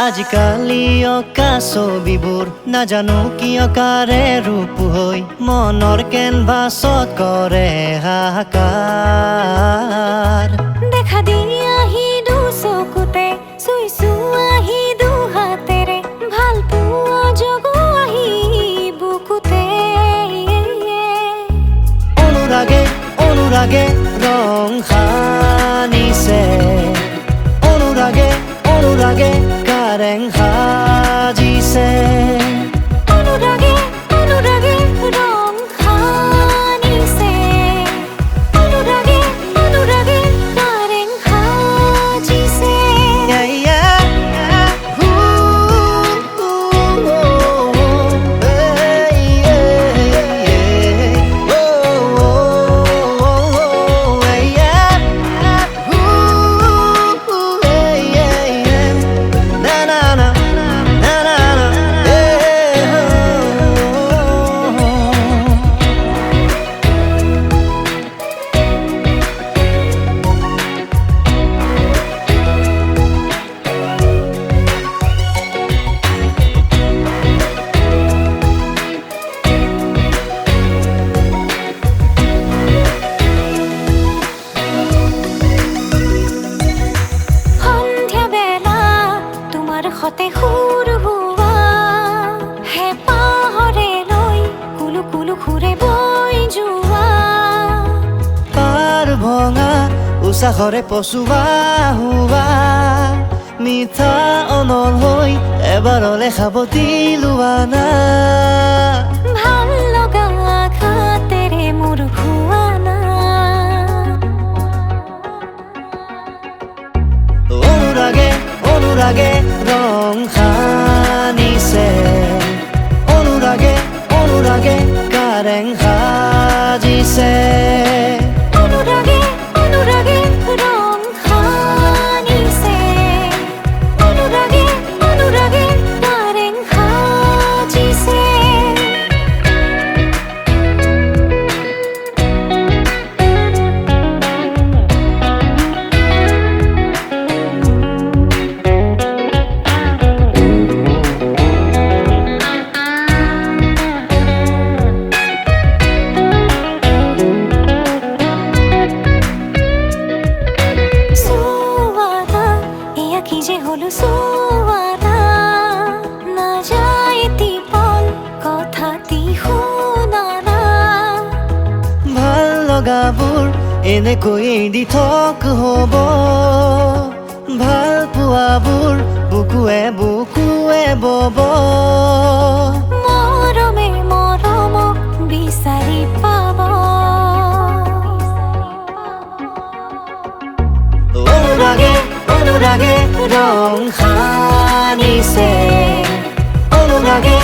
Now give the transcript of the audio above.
আজিকালি অঁকা ছবিবোৰ নাজানো কিয়কাৰে ৰূপ হৈ মনৰ কেনভাছত কৰে হাহাকাৰ। দেখা দি আহি দু চকুতে চুইছো আহি দু হাতেৰে ভাল পোৱা জগো আহি বুকুতে। অনুৰাগে অনুৰাগে ৰং সানিছে, অনুৰাগে অনুৰাগে কাৰেং সাজিছে। অনুৰাগে অনুৰাগে ৰং সানিছে, অনুৰাগে অনুৰাগে কাৰেং সাজিছে। হতে সুৰ হোৱা হেঁপাহৰে লৈ কুলু কুলু ঘূৰে বৈ যোৱা। পাৰ ভঙা উচাহৰে পচোৱা হোৱা মিঠা অনল হৈ এবাৰলে সাৱটি লোৱা না। ভাল লগা আঘাতেৰে মোৰ খোৱা না। অনুৰাগে অনুৰাগে ৰং সানিছে, অনুৰাগে অনুৰাগে কাৰেং সাজিছে। অনুৰাগে অনুৰাগে ৰং সানিছে, অনুৰাগে অনুৰাগে কাৰেং সাজিছে। কি যে হলো সোয়াদা না যায় তিপল কথাটি শুনা না। ভাল লগাবোৰ এনেকৈ দি থক হ'ব, ভাল পোৱাবোৰ বুকুৱে বুকুৱে বব। মৰমে মৰমক বিচাৰি পাব। অনুৰাগে অনুৰাগে ৰং সানিছে, অনুৰাগে